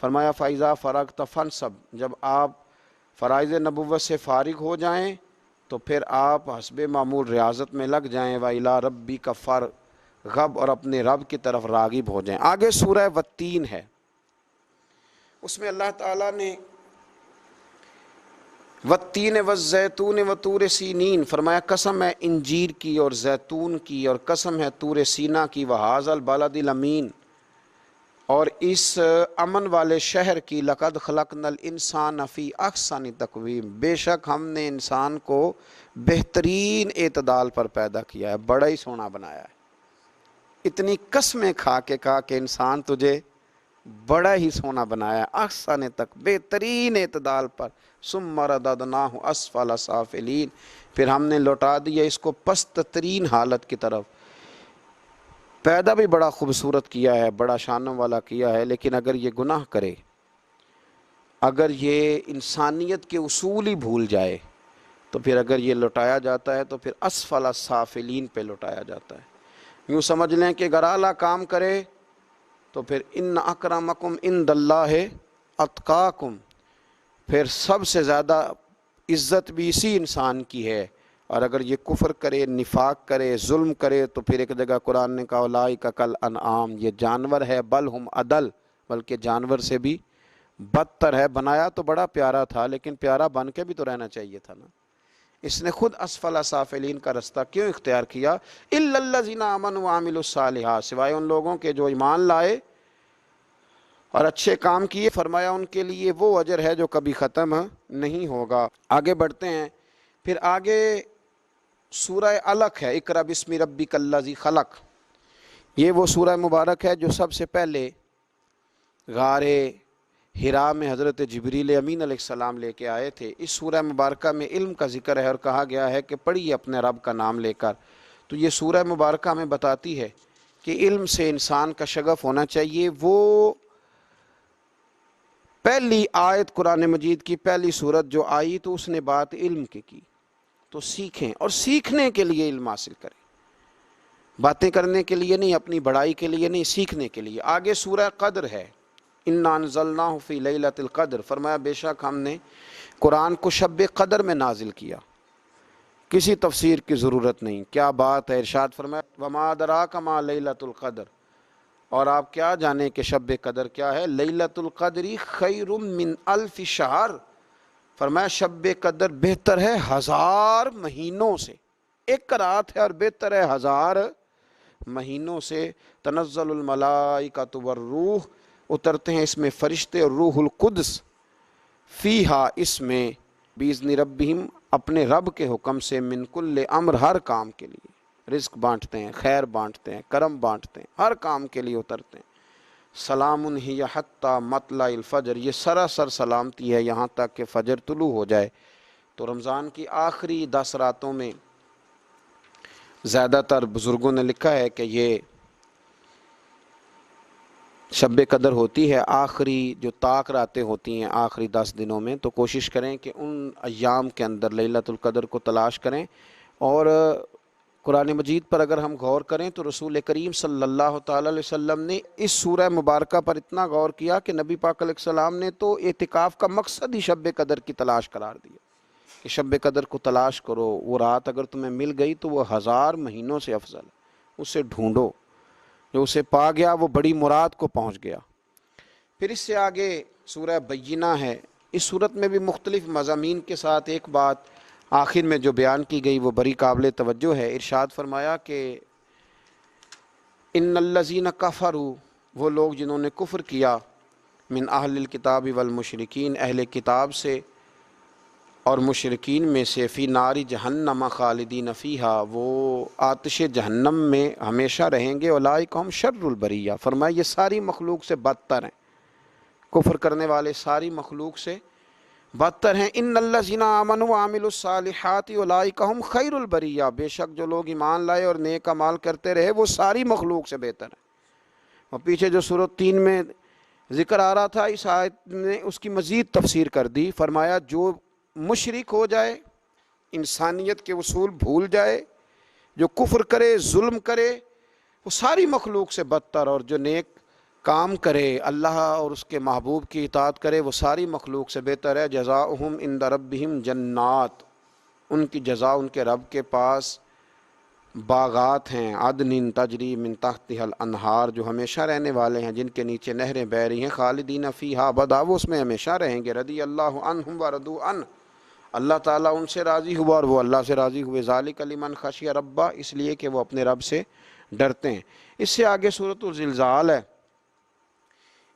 فرمایا فَإِذَا فَرَغْتَ فَانْصَبْ، جب آپ فرائض نبوت سے فارغ ہو جائیں تو پھر آپ حسب معمول ریاضت میں لگ جائیں، وَإِلَىٰ رَبِّكَ فَارْغَب، اور اپنے رب کی طرف راغب ہو جائیں۔ آگے سورہ والتین ہے، اس میں اللہ تعالیٰ نے والتین والزیتون وطور سینین فرمایا قسم ہے انجیر کی اور زیتون کی، اور قسم ہے طور سینا کی، وہذا البلد الامین، اور اس امن والے شہر کی، لقد خلقنا الانسان فی احسن تقویم، بے شک ہم نے انسان کو بہترین اعتدال پر پیدا کیا ہے، بڑا ہی سونا بنایا ہے۔ اتنی قسمیں کھا کے کہا کہ انسان تجھے بڑا ہی سونا بنایا ہے، احسن تک بہترین اعتدال پر، ثم رددناہ اسفل سافلین، پھر ہم نے لوٹا دیا اس کو پست ترین حالت کی طرف۔ پیدا بھی بڑا خوبصورت کیا ہے، بڑا شانوں والا کیا ہے، لیکن اگر یہ گناہ کرے، اگر یہ انسانیت کے اصول ہی بھول جائے، تو پھر اگر یہ لوٹایا جاتا ہے تو پھر اسفل سافلین پہ لوٹایا جاتا ہے۔ یوں سمجھ لیں کہ اگر اعلیٰ کام کرے تو پھر ان اکرمکم عند اللہ اتقاکم، پھر سب سے زیادہ عزت بھی اسی انسان کی ہے، اور اگر یہ کفر کرے، نفاق کرے، ظلم کرے، تو پھر ایک جگہ قرآن نے کہا اولئک کالانعام، یہ جانور ہے، بل ہم اضل، بلکہ جانور سے بھی بدتر ہے۔ بنایا تو بڑا پیارا تھا، لیکن پیارا بن کے بھی تو رہنا چاہیے تھا نا۔ اس نے خود اسفل سافلین کا رستہ کیوں اختیار کیا؟ الا الذین آمنوا وعملوا الصالحات، سوائے ان لوگوں کے جو ایمان لائے اور اچھے کام کیے، فرمایا ان کے لیے وہ اجر ہے جو کبھی ختم نہیں ہوگا۔ آگے بڑھتے ہیں، پھر آگے سورہ علق ہے، اقرأ بسم ربک الذی خلق، یہ وہ سورہ مبارک ہے جو سب سے پہلے غار حراء میں حضرت جبریل امین علیہ السلام لے کے آئے تھے۔ اس سورہ مبارکہ میں علم کا ذکر ہے اور کہا گیا ہے کہ پڑھیے اپنے رب کا نام لے کر۔ تو یہ سورہ مبارکہ ہمیں بتاتی ہے کہ علم سے انسان کا شغف ہونا چاہیے۔ وہ پہلی آیت قرآن مجید کی پہلی سورت جو آئی تو اس نے بات علم کی، تو سیکھیں، اور سیکھنے کے لیے علم حاصل کریں، باتیں کرنے کے لیے نہیں، اپنی بڑائی کے لیے نہیں، سیکھنے کے لیے۔ آگے سورہ قدر ہے، انا انزلناہ فی لیلۃ القدر، فرمایا بے شک ہم نے قرآن کو شب قدر میں نازل کیا، کسی تفسیر کی ضرورت نہیں۔ کیا بات ہے، ارشاد فرمایا وما ادراک ما لیلۃ القدر، اور آپ کیا جانیں کہ شب قدر کیا ہے؟ لیلۃ القدر خیر من الف شہر، فرمایا شب قدر بہتر ہے 1000 مہینوں سے، ایک رات ہے اور بہتر ہے 1000 مہینوں سے۔ تنزل الملائکۃ والروح، اترتے ہیں اس میں فرشتے اور روح القدس، فیہا اس میں، باذن ربہم اپنے رب کے حکم سے، من کل امر ہر کام کے لیے، رزق بانٹتے ہیں، خیر بانٹتے ہیں، کرم بانٹتے ہیں، ہر کام کے لیے اترتے ہیں۔ سلام ہی حتی مطلع الفجر، یہ سراسر سلامتی ہے یہاں تک کہ فجر طلوع ہو جائے۔ تو رمضان کی آخری 10 راتوں میں زیادہ تر بزرگوں نے لکھا ہے کہ یہ شب قدر ہوتی ہے، آخری جو طاق راتیں ہوتی ہیں آخری 10 دنوں میں، تو کوشش کریں کہ ان ایام کے اندر لیلۃ القدر کو تلاش کریں۔ اور قرآن مجید پر اگر ہم غور کریں تو رسول کریم صلی اللہ تعالی علیہ وسلم نے اس سورہ مبارکہ پر اتنا غور کیا کہ نبی پاک علیہ السلام نے تو اعتکاف کا مقصد ہی شب قدر کی تلاش قرار دیا کہ شب قدر کو تلاش کرو، وہ رات اگر تمہیں مل گئی تو وہ 1000 مہینوں سے افضل ہے، اسے ڈھونڈو، جو اسے پا گیا وہ بڑی مراد کو پہنچ گیا۔ پھر اس سے آگے سورہ بینہ ہے، اس صورت میں بھی مختلف مضامین کے ساتھ ایک بات آخر میں جو بیان کی گئی وہ بڑی قابل توجہ ہے۔ ارشاد فرمایا کہ ان الذین کفروا، وہ لوگ جنہوں نے کفر کیا، من اہل الکتاب والمشرکین، اہل کتاب سے اور مشرکین میں سے، فی نار جہنم خالدین فیہا، وہ آتش جہنم میں ہمیشہ رہیں گے، اولئک ہم شر البریہ، فرمایا یہ ساری مخلوق سے بدتر ہیں، کفر کرنے والے ساری مخلوق سے بدتر ہیں۔ ان الذین آمنوا وعملوا الصالحات اولئک ہم خیر البریہ، بے شک جو لوگ ایمان لائے اور نیک اعمال کرتے رہے وہ ساری مخلوق سے بہتر ہیں۔ اور پیچھے جو سورۃ 3 میں ذکر آ رہا تھا، اس آیت نے اس کی مزید تفسیر کر دی، فرمایا جو مشرک ہو جائے، انسانیت کے اصول بھول جائے، جو کفر کرے، ظلم کرے، وہ ساری مخلوق سے بدتر، اور جو نیک کام کرے، اللہ اور اس کے محبوب کی اطاعت کرے، وہ ساری مخلوق سے بہتر ہے۔ جزاؤہم عند ربہم جنات، ان کی جزا ان کے رب کے پاس باغات ہیں، عدن تجری من تحتها الانہار، جو ہمیشہ رہنے والے ہیں، جن کے نیچے نہریں بہہ رہی ہیں، خالدین فیہا ابدا، وہ اس میں ہمیشہ رہیں گے۔ رضی اللہ عنہم ورضوا عنہ، اللہ تعالیٰ ان سے راضی ہوا اور وہ اللہ سے راضی ہوئے۔ ذالک لمن خشی ربہ، اس لیے کہ وہ اپنے رب سے ڈرتے ہیں۔ اس سے آگے سورۃ الزلزال ہے،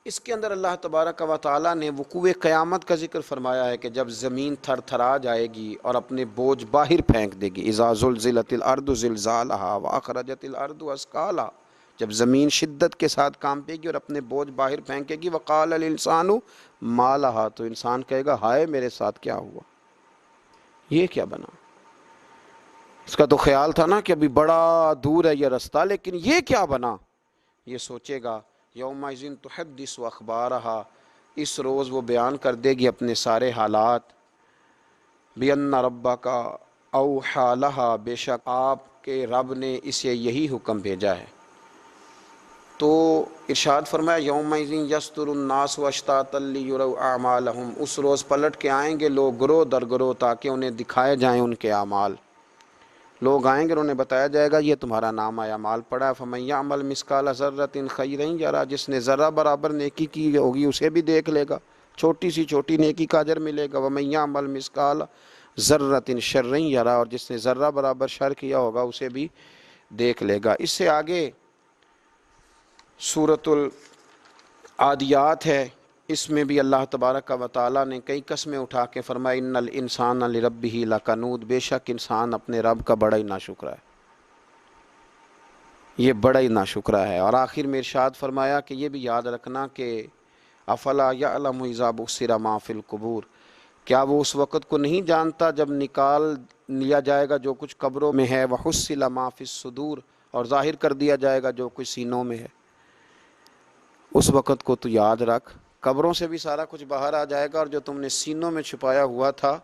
اس کے اندر اللہ تبارک و تعالیٰ نے وقوع قیامت کا ذکر فرمایا ہے کہ جب زمین تھر تھرا جائے گی اور اپنے بوجھ باہر پھینک دے گی۔ اذا زلزلت الارض زلزالہا واخرجت الارض اثقالہا، جب زمین شدت کے ساتھ کانپے گی اور اپنے بوجھ باہر پھینکے گی۔ وقال الانسان ما لہا، تو انسان کہے گا ہائے میرے ساتھ کیا ہوا، یہ کیا بنا۔ اس کا تو خیال تھا نا کہ ابھی بڑا دور ہے یہ رستہ، لیکن یہ کیا بنا، یہ سوچے گا۔ یومئذ تحدث اخبارہا، اس روز وہ بیان کر دے گی اپنے سارے حالات۔ بِأَنَّ رَبَّكَ أَوْحَىٰ لَهَا، بے شک آپ کے رب نے اسے یہی حکم بھیجا ہے۔ تو ارشاد فرمایا یومئذ یصدر الناس اشتاتا لیروا اعمالہم، اس روز پلٹ کے آئیں گے لوگ گروہ در گروہ تاکہ انہیں دکھائے جائیں ان کے اعمال۔ لوگ آئیں گے اور انہیں بتایا جائے گا یہ تمہارا نام اعمال پڑا ہے۔ فَمَن يَعْمَلْ مِثْقَالَ ذَرَّةٍ خَيْرًا يَرَهُ، جس نے ذرہ برابر نیکی کی ہوگی اسے بھی دیکھ لے گا، چھوٹی سی چھوٹی نیکی کا اجر ملے گا۔ وَمَن يَعْمَلْ مِثْقَالَ ذَرَّةٍ شَرًّا يَرَهُ، اور جس نے ذرہ برابر شر کیا ہوگا اسے بھی دیکھ لے گا۔ اس سے آگے سورۃ العادیات ہے، اس میں بھی اللہ تبارک و تعالیٰ نے کئی قسمیں اٹھا کے فرمایا ان الانسان لربہ لکنود، بے شک انسان اپنے رب کا بڑا ہی ناشکرا ہے، یہ بڑا ہی ناشکرا ہے۔ اور آخر میں ارشاد فرمایا کہ یہ بھی یاد رکھنا کہ افلا یعلم اذا بؤثر ما فی القبور، کیا وہ اس وقت کو نہیں جانتا جب نکال لیا جائے گا جو کچھ قبروں میں ہے، وحصل ما فی الصدور، اور ظاہر کر دیا جائے گا جو کچھ سینوں میں ہے۔ اس وقت کو تو یاد رکھ، قبروں سے بھی سارا کچھ باہر آ جائے گا، اور جو تم نے سینوں میں چھپایا ہوا تھا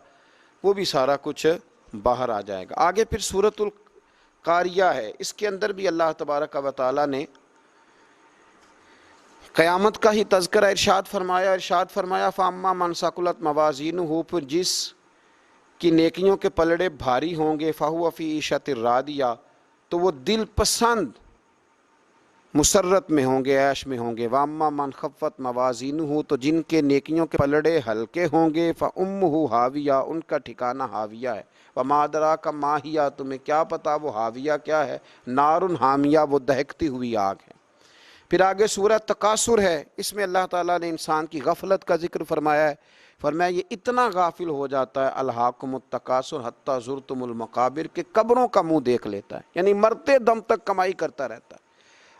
وہ بھی سارا کچھ باہر آ جائے گا۔ آگے پھر سورۃ القاریہ ہے، اس کے اندر بھی اللہ تبارک و تعالیٰ نے قیامت کا ہی تذکرہ ارشاد فرمایا۔ فَأَمَّا مَنْ ثَقُلَتْ مَوَازِينُهُ، پھر جس کی نیکیوں کے پلڑے بھاری ہوں گے، فَهُوَ فِي عِيشَةٍ رَاضِيَةٍ، تو وہ دل پسند مسرت میں ہوں گے، عیش میں ہوں گے۔ وَأَمَّا مَنْ خَفَّتْ مَوَازِينُهُ، تو جن کے نیکیوں کے پلڑے ہلکے ہوں گے، فَأُمُّهُ ہاویہ، ان کا ٹھکانہ ہاویہ ہے۔ وَمَا أَدْرَاكَ مَا ہِیَہ، تمہیں کیا پتا وہ ہاویہ کیا ہے، نارٌ حامیہ، وہ دہکتی ہوئی آگ ہے۔ پھر آگے سورہ تکاثر ہے، اس میں اللہ تعالیٰ نے انسان کی غفلت کا ذکر فرمایا ہے۔ فرمایا یہ اتنا غافل ہو جاتا ہے، الہاکم التکاثر حتی زرتم المقابر، کہ قبروں کا منہ دیکھ لیتا ہے، یعنی مرتے دم تک کمائی کرتا رہتا ہے،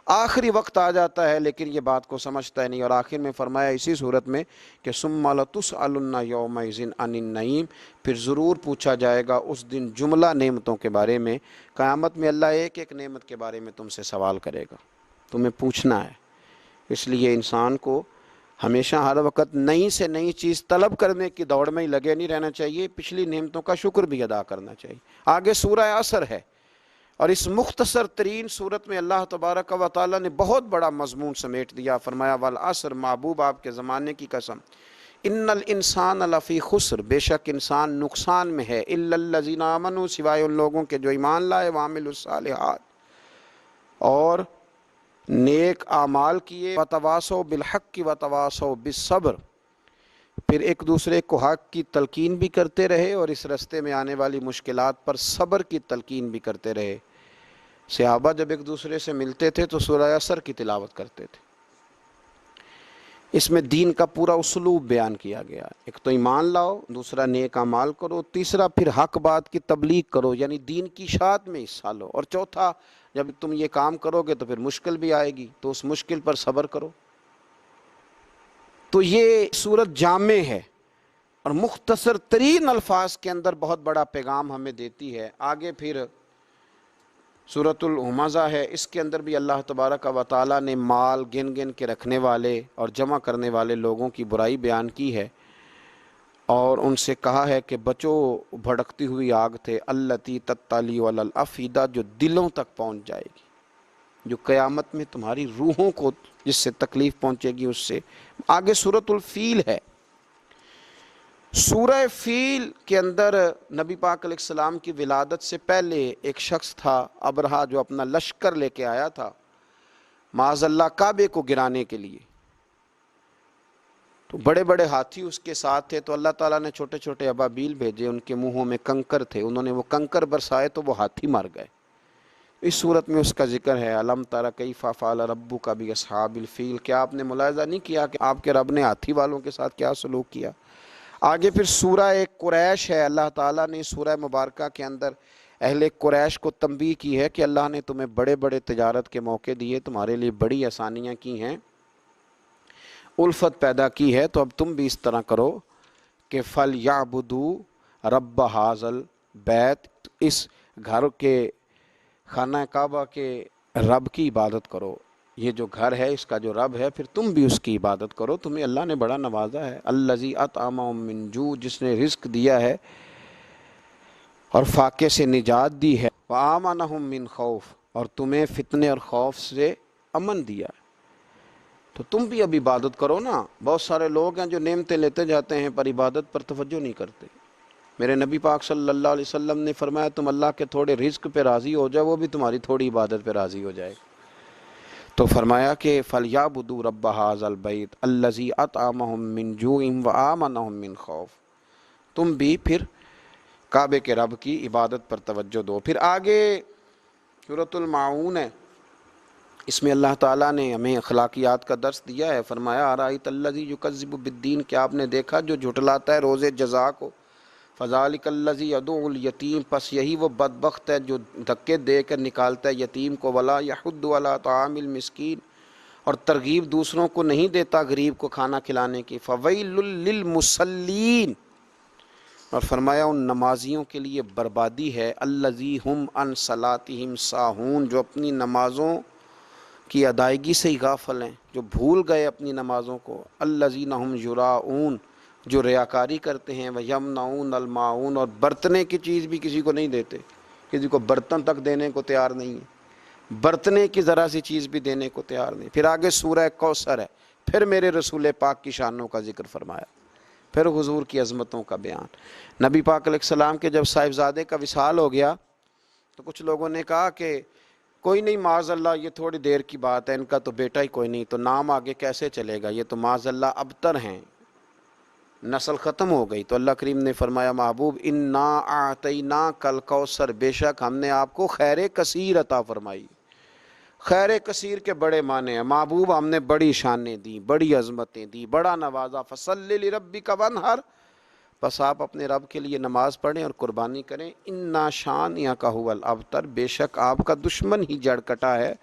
آخری وقت آ جاتا ہے لیکن یہ بات کو سمجھتا ہے نہیں۔ اور آخر میں فرمایا اسی صورت میں کہ ثم لتسألن یومئذ عن النعیم، پھر ضرور پوچھا جائے گا اس دن جملہ نعمتوں کے بارے میں۔ قیامت میں اللہ ایک ایک نعمت کے بارے میں تم سے سوال کرے گا، تمہیں پوچھنا ہے۔ اس لیے انسان کو ہمیشہ ہر وقت نئی سے نئی چیز طلب کرنے کی دوڑ میں ہی لگے نہیں رہنا چاہیے، پچھلی نعمتوں کا شکر بھی ادا کرنا چاہیے۔ آگے سورہ عصر ہے، اور اس مختصر ترین صورت میں اللہ تبارک و تعالیٰ نے بہت بڑا مضمون سمیٹ دیا۔ فرمایا والعصر، محبوب آپ کے زمانے کی قسم، ان الانسان لفی خسر، بے شک انسان نقصان میں ہے، الا الذین آمنوا، سوائے ان لوگوں کے جو ایمان لائے، وعملوا الصالحات، اور نیک اعمال کیے، وتواصوا بالحق وتواصوا بالصبر، پھر ایک دوسرے کو حق کی تلقین بھی کرتے رہے اور اس رستے میں آنے والی مشکلات پر صبر کی تلقین بھی کرتے رہے۔ صحابہ جب ایک دوسرے سے ملتے تھے تو سورہ عصر کی تلاوت کرتے تھے۔ اس میں دین کا پورا اسلوب بیان کیا گیا، ایک تو ایمان لاؤ، دوسرا نیک اعمال کرو، تیسرا پھر حق بات کی تبلیغ کرو، یعنی دین کی اشاعت میں حصہ لو، اور چوتھا جب تم یہ کام کرو گے تو پھر مشکل بھی آئے گی تو اس مشکل پر صبر کرو۔ تو یہ صورت جامع ہے اور مختصر ترین الفاظ کے اندر بہت بڑا پیغام ہمیں دیتی ہے۔ آگے پھر سورۃ الہمزہ ہے، اس کے اندر بھی اللہ تبارک و تعالیٰ نے مال گن گن کے رکھنے والے اور جمع کرنے والے لوگوں کی برائی بیان کی ہے، اور ان سے کہا ہے کہ بچو بھڑکتی ہوئی آگ تھے، التی تطلی علی الافئدہ، جو دلوں تک پہنچ جائے گی۔ جو قیامت میں تمہاری روحوں کو جس سے تکلیف پہنچے گی اس سے۔ آگے سورۃ الفیل ہے۔ سورہ فیل کے اندر نبی پاک علیہ السلام کی ولادت سے پہلے ایک شخص تھا ابرہہ، جو اپنا لشکر لے کے آیا تھا معاذ اللہ کعبے کو گرانے کے لیے۔ تو بڑے بڑے ہاتھی اس کے ساتھ تھے، تو اللہ تعالیٰ نے چھوٹے چھوٹے ابابیل بھیجے، ان کے منہوں میں کنکر تھے، انہوں نے وہ کنکر برسائے تو وہ ہاتھی مر گئے۔ اس صورت میں اس کا ذکر ہے، الم تر کیف فعل ربک باصحاب الفیل، کیا آپ نے ملاحظہ نہیں کیا کہ آپ کے رب نے ہاتھی والوں کے ساتھ کیا سلوک کیا۔ آگے پھر سورہ قریش ہے۔ اللہ تعالیٰ نے سورہ مبارکہ کے اندر اہل قریش کو تنبیہ کی ہے کہ اللہ نے تمہیں بڑے بڑے تجارت کے موقع دیے، تمہارے لیے بڑی آسانیاں کی ہیں، الفت پیدا کی ہے، تو اب تم بھی اس طرح کرو کہ فَلْيَعْبُدُوا رَبَّ هَٰذَا الْبَيْتِ، اس گھر کے خانہ کعبہ کے رب کی عبادت کرو، یہ جو گھر ہے اس کا جو رب ہے، پھر تم بھی اس کی عبادت کرو، تمہیں اللہ نے بڑا نوازا ہے۔ الَّذِي أَطْعَمَهُم مِّن جُوع، جس نے رزق دیا ہے اور فاقے سے نجات دی ہے، وَآمَنَهُم مِّن خَوْفٍ، اور تمہیں فتنے اور خوف سے امن دیا ہے، تو تم بھی اب عبادت کرو نا۔ بہت سارے لوگ ہیں جو نعمتیں لیتے جاتے ہیں پر عبادت پر توجہ نہیں کرتے۔ میرے نبی پاک صلی اللہ علیہ وسلم نے فرمایا تم اللہ کے تھوڑے رزق پہ راضی ہو جاؤ، وہ بھی تمہاری تھوڑی عبادت پہ راضی ہو جائے۔ تو فرمایا کہ فَلْيَعْبُدُوا رَبَّ هَٰذَا الْبَيْتِ الَّذِي أَطْعَمَهُم مِّن جُوعٍ وَآمَنَهُم مِّن خَوْفٍ، تم بھی پھر کعبے کے رب کی عبادت پر توجہ دو۔ پھر آگے سورۃ الماعون ہے، اس میں اللہ تعالیٰ نے ہمیں اخلاقیات کا درس دیا ہے۔ فرمایا أَرَأَيْتَ الَّذِي يُكَذِّبُ بِالدِّينِ، کیا آپ نے دیکھا جو جھٹلاتا ہے روز جزا کو، فَذَلِكَ الَّذِي يَدُعُّ الْيَتِيمَ، پس یہی وہ بدبخت ہے جو دھکے دے کر نکالتا ہے یتیم کو، وَلَا يَحُضُّ عَلَىٰ طَعَامِ الْمِسْكِينِ، اور ترغیب دوسروں کو نہیں دیتا غریب کو کھانا کھلانے کی، فَوَيْلٌ لِّلْمُصَلِّينَ، اور فرمایا ان نمازیوں کے لیے بربادی ہے، الَّذِي هُمْ عَنْ صَلَاتِهِمْ سَاهُونَ، جو اپنی نمازوں کی ادائیگی سے ہی غافل ہیں، جو بھول گئے اپنی نمازوں کو، الَّذِينَ هُمْ يُرَاءُونَ، جو ریاکاری کرتے ہیں، وَيَمْنَعُونَ الْمَاعُونَ، اور برتنے کی چیز بھی کسی کو نہیں دیتے، کسی کو برتن تک دینے کو تیار نہیں ہے، برتنے کی ذرا سی چیز بھی دینے کو تیار نہیں۔ پھر آگے سورہ کوثر ہے، پھر میرے رسول پاک کی شانوں کا ذکر فرمایا، پھر حضور کی عظمتوں کا بیان۔ نبی پاک علیہ السلام کے جب صاحبزادے کا وصال ہو گیا تو کچھ لوگوں نے کہا کہ کوئی نہیں، معاذ اللہ یہ تھوڑی دیر کی بات ہے، ان کا تو بیٹا ہی کوئی نہیں، تو نام آگے کیسے چلے گا، یہ تو معاذ اللہ ابتر ہیں، نسل ختم ہو گئی۔ تو اللہ کریم نے فرمایا محبوب انا اعطیناک الکوثر، بے شک ہم نے آپ کو خیر کثیر عطا فرمائی۔ خیر کثیر کے بڑے معنی ہیں، محبوب ہم نے بڑی شانیں دی، بڑی عظمتیں دی، بڑا نوازا، فصلی لربک وانحر، بس آپ اپنے رب کے لیے نماز پڑھیں اور قربانی کریں، انا شانئک ھو الابتر، بے شک آپ کا دشمن ہی جڑ کٹا ہے،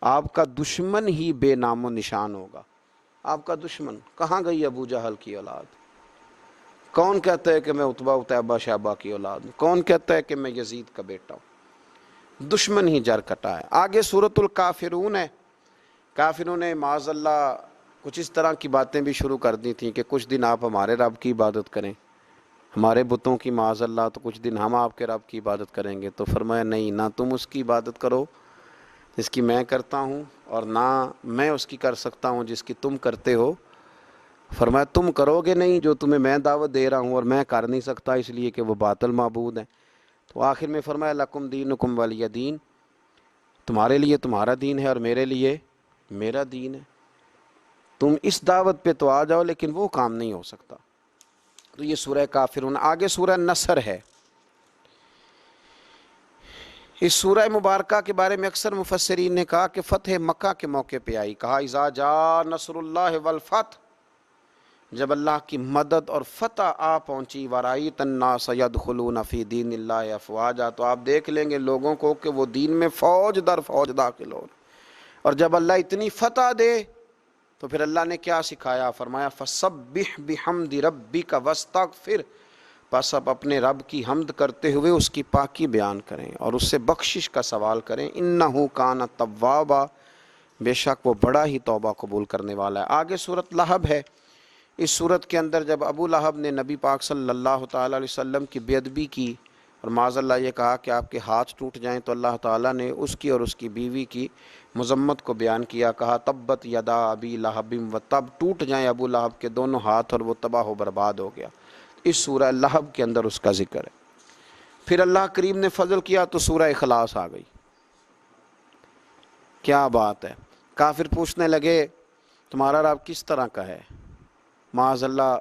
آپ کا دشمن ہی بے نام و نشان ہوگا۔ آپ کا دشمن کہاں گئی؟ ابو جہل کی اولاد۔ کون کہتا ہے کہ میں عتبہ اتیبہ شیبہ کی اولاد ہوں؟ کون کہتا ہے کہ میں یزید کا بیٹا ہوں؟ دشمن ہی جڑ کٹا ہے۔ آگے سورۃ الکافرون ہے۔ کافروں نے معاذ اللہ کچھ اس طرح کی باتیں بھی شروع کر دی تھیں کہ کچھ دن آپ ہمارے رب کی عبادت کریں، ہمارے بتوں کی معاذ اللہ، تو کچھ دن ہم آپ کے رب کی عبادت کریں گے۔ تو فرمایا نہیں، نہ تم اس کی عبادت کرو جس کی میں کرتا ہوں، اور نہ میں اس کی کر سکتا ہوں جس کی تم کرتے ہو۔ فرمایا تم کرو گے نہیں جو تمہیں میں دعوت دے رہا ہوں، اور میں کر نہیں سکتا اس لیے کہ وہ باطل معبود ہیں۔ تو آخر میں فرمایا لکم دینکم ولی دین، تمہارے لیے تمہارا دین ہے اور میرے لیے میرا دین ہے، تم اس دعوت پہ تو آ جاؤ لیکن وہ کام نہیں ہو سکتا۔ تو یہ سورہ کافرون۔ آگے سورہ نصر ہے۔ اس سورہ مبارکہ کے بارے میں اکثر مفسرین نے کہا کہ فتح مکہ کے موقع پہ آئی، کہا اذا جاء نصر اللہ والفتح، جب اللہ کی مدد اور فتح آ پہنچی، ورأیت الناس یدخلون فی دین اللہ افواجا، تو آپ دیکھ لیں گے لوگوں کو کہ وہ دین میں فوج در فوج داخل ہو۔ اور جب اللہ اتنی فتح دے تو پھر اللہ نے کیا سکھایا؟ فرمایا فسبح بحمد ربک واستغفر، پس اب اپنے رب کی حمد کرتے ہوئے اس کی پاکی بیان کریں اور اس سے بخشش کا سوال کریں، انہ کان توابا، بے شک وہ بڑا ہی توبہ قبول کرنے والا ہے۔ آگے سورۃ لہب ہے۔ اس صورت کے اندر جب ابو لہب نے نبی پاک صلی اللہ تعالیٰ علیہ وسلم کی بے ادبی کی اور معاذ اللہ یہ کہا کہ آپ کے ہاتھ ٹوٹ جائیں، تو اللہ تعالیٰ نے اس کی اور اس کی بیوی کی مذمت کو بیان کیا، کہا تبت یدا ابی لہب و تب، ٹوٹ جائیں ابو لہب کے دونوں ہاتھ اور وہ تباہ و برباد ہو گیا۔ اس سورہ لہب کے اندر اس کا ذکر ہے۔ پھر اللہ کریم نے فضل کیا تو سورہ اخلاص آ گئی۔ کیا بات ہے! کافر پوچھنے لگے تمہارا رب کس طرح کا ہے؟ معاذ اللہ،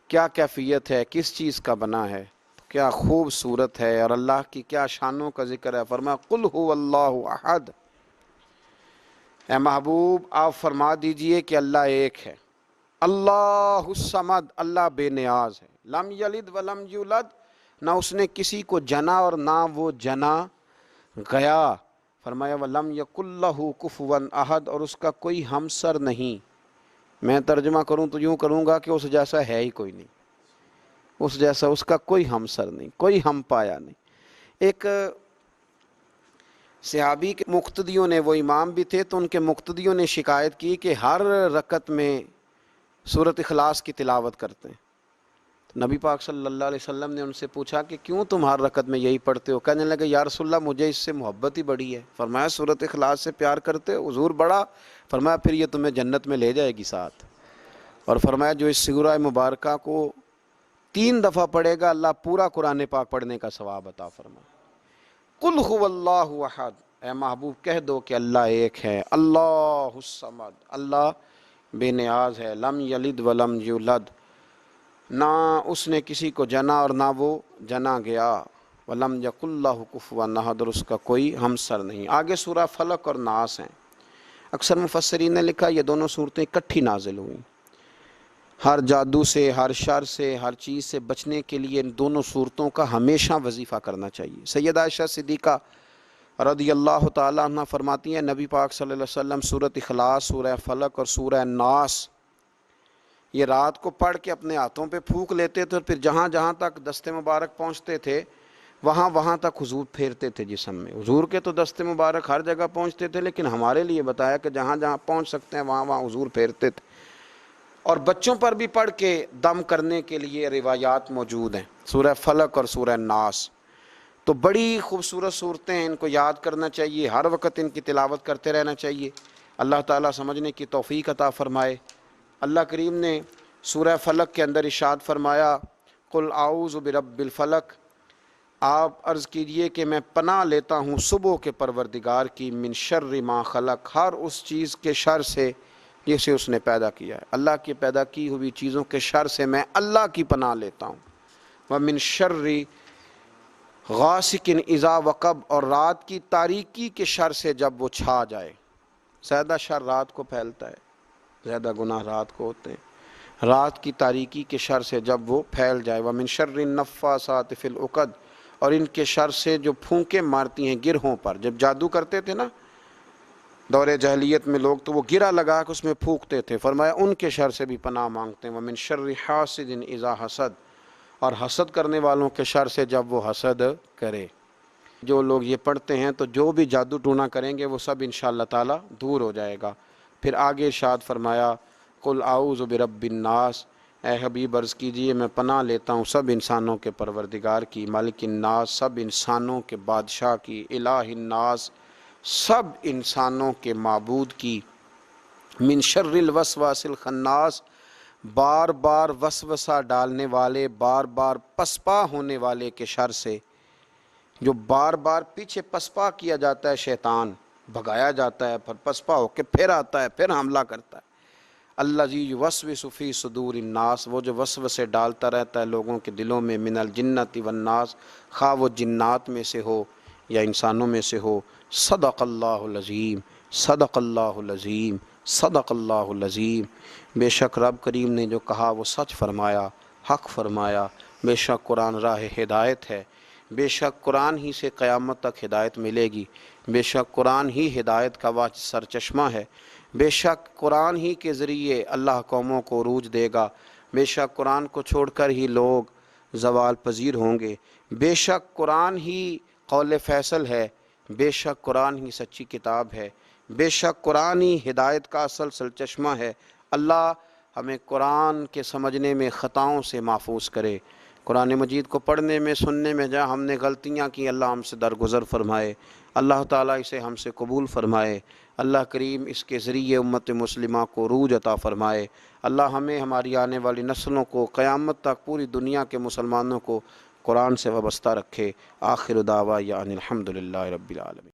کیا کیفیت ہے، کس چیز کا بنا ہے، کیا خوبصورت ہے، اور اللہ کی کیا شانوں کا ذکر ہے۔ فرمایا قل هو اللہ احد، اے محبوب آپ فرما دیجئے کہ اللہ ایک ہے، اللہ الصمد، اللہ بے نیاز ہے، لم یلد ولم یولد، نہ اس نے کسی کو جنا اور نہ وہ جنا گیا۔ فرمایا وَلَمْ يَكُنْ لَهُ كُفُوًا أَحَدٌ، اور اس کا کوئی ہمسر نہیں۔ میں ترجمہ کروں تو یوں کروں گا کہ اس جیسا ہے ہی کوئی نہیں، اس جیسا اس کا کوئی ہمسر نہیں، کوئی ہم پایا نہیں۔ ایک صحابی کے مقتدیوں نے، وہ امام بھی تھے، تو ان کے مقتدیوں نے شکایت کی کہ ہر رکعت میں سورۃ اخلاص کی تلاوت کرتے ہیں۔ نبی پاک صلی اللہ علیہ وسلم نے ان سے پوچھا کہ کیوں تم ہر رکعت میں یہی پڑھتے ہو؟ کہنے لگے یا رسول اللہ مجھے اس سے محبت ہی بڑی ہے۔ فرمایا سورۃ اخلاص سے پیار کرتے ہو؟ حضور بڑا؟ فرمایا پھر یہ تمہیں جنت میں لے جائے گی ساتھ۔ اور فرمایا جو اس سورہ مبارکہ کو 3 دفعہ پڑھے گا اللہ پورا قرآن پاک پڑھنے کا ثواب عطا فرمائے۔ قل هو اللہ احد، اے محبوب کہہ دو کہ اللہ ایک ہے، اللہ الصمد، اللہ بے نیاز ہے، لم یلد ولم یولد، نہ اس نے کسی کو جنا اور نہ وہ جنا گیا، وَلَمْ يَكُنْ لَهُ كُفُوًا أَحَدٌ، اور اس کا کوئی ہمسر نہیں۔ آگے سورہ فلق اور ناس ہیں۔ اکثر مفسرین نے لکھا یہ دونوں صورتیں اکٹھی نازل ہوئیں۔ ہر جادو سے، ہر شر سے، ہر چیز سے بچنے کے لیے ان دونوں صورتوں کا ہمیشہ وظیفہ کرنا چاہیے۔ سیدہ عائشہ صدیقہ رضی اللہ تعالیٰ عنہ فرماتی ہیں نبی پاک صلی اللہ علیہ وسلم سورۃ اخلاص، سورہ فلق اور سورہ ناس یہ رات کو پڑھ کے اپنے ہاتھوں پہ پھونک لیتے تھے، اور پھر جہاں جہاں تک دست مبارک پہنچتے تھے وہاں وہاں تک حضور پھیرتے تھے جسم میں۔ حضور کے تو دست مبارک ہر جگہ پہنچتے تھے، لیکن ہمارے لیے بتایا کہ جہاں جہاں پہنچ سکتے ہیں وہاں وہاں حضور پھیرتے تھے۔ اور بچوں پر بھی پڑھ کے دم کرنے کے لیے روایات موجود ہیں، سورہ فلق اور سورہ ناس۔ تو بڑی خوبصورت صورتیں ہیں، ان کو یاد کرنا چاہیے، ہر وقت ان کی تلاوت کرتے رہنا چاہیے۔ اللہ تعالیٰ سمجھنے کی توفیق عطا فرمائے۔ اللہ کریم نے سورہ فلق کے اندر ارشاد فرمایا قل اعوذ برب الفلق، آپ عرض کیجئے کہ میں پناہ لیتا ہوں صبح کے پروردگار کی، من شر ما خلق، ہر اس چیز کے شر سے جسے اس نے پیدا کیا ہے۔ اللہ کی پیدا کی ہوئی چیزوں کے شر سے میں اللہ کی پناہ لیتا ہوں۔ ومن شر غاسق اذا وقب، اور رات کی تاریکی کے شر سے جب وہ چھا جائے۔ زیادہ شر رات کو پھیلتا ہے، زیادہ گناہ رات کو ہوتے ہیں۔ رات کی تاریکی کے شر سے جب وہ پھیل جائے۔ ومن شر النفاثات فی العقد، اور ان کے شر سے جو پھونکے مارتی ہیں گرہوں پر۔ جب جادو کرتے تھے نا دور جاہلیت میں لوگ، تو وہ گرہ لگا کے اس میں پھونکتے تھے، فرمایا ان کے شر سے بھی پناہ مانگتے ہیں۔ ومن شر حاسد اذا حسد، اور حسد کرنے والوں کے شر سے جب وہ حسد کرے۔ جو لوگ یہ پڑھتے ہیں تو جو بھی جادو ٹونا کریں گے وہ سب انشاءاللہ تعالی دور ہو جائے گا۔ پھر آگے ارشاد فرمایا قل اعوذ برب الناس، اے حبیب عرض کیجئے میں پناہ لیتا ہوں سب انسانوں کے پروردگار کی، مالک الناس، سب انسانوں کے بادشاہ کی، الہ الناس، سب انسانوں کے معبود کی، من شر الوسواس الخناس، بار بار وسوسہ ڈالنے والے، بار بار پسپا ہونے والے کے شر سے، جو بار بار پیچھے پسپا کیا جاتا ہے، شیطان بھگایا جاتا ہے، پھر پسپا ہو کے پھر آتا ہے، پھر حملہ کرتا ہے۔ الذی یوسوس فی صدور الناس، وہ جو وسوسے ڈالتا رہتا ہے لوگوں کے دلوں میں، من الجنۃ والناس، خواہ وہ جنات میں سے ہو یا انسانوں میں سے ہو۔ صدق اللہ العظیم، صدق اللہ العظیم، صدق اللہ العظیم۔ بے شک رب کریم نے جو کہا وہ سچ فرمایا، حق فرمایا۔ بے شک قرآن راہ ہدایت ہے، بے شک قرآن ہی سے قیامت تک ہدایت ملے گی، بے شک قرآن ہی ہدایت کا واج سرچشمہ ہے، بے شک قرآن ہی کے ذریعے اللہ قوموں کو عروج دے گا، بے شک قرآن کو چھوڑ کر ہی لوگ زوال پذیر ہوں گے، بے شک قرآن ہی قول فیصل ہے، بے شک قرآن ہی سچی کتاب ہے، بے شک قرآن ہی ہدایت کا اصل سرچشمہ ہے۔ اللہ ہمیں قرآن کے سمجھنے میں خطاؤں سے محفوظ کرے، قرآن مجید کو پڑھنے میں سننے میں جہاں ہم نے غلطیاں کی اللہ ہم سے درگزر فرمائے، اللہ تعالیٰ اسے ہم سے قبول فرمائے، اللہ کریم اس کے ذریعے امت مسلمہ کو عروج عطا فرمائے، اللہ ہمیں ہماری آنے والی نسلوں کو قیامت تک پوری دنیا کے مسلمانوں کو قرآن سے وابستہ رکھے۔ آخر دعوانا ان الحمد للہ رب العالمین۔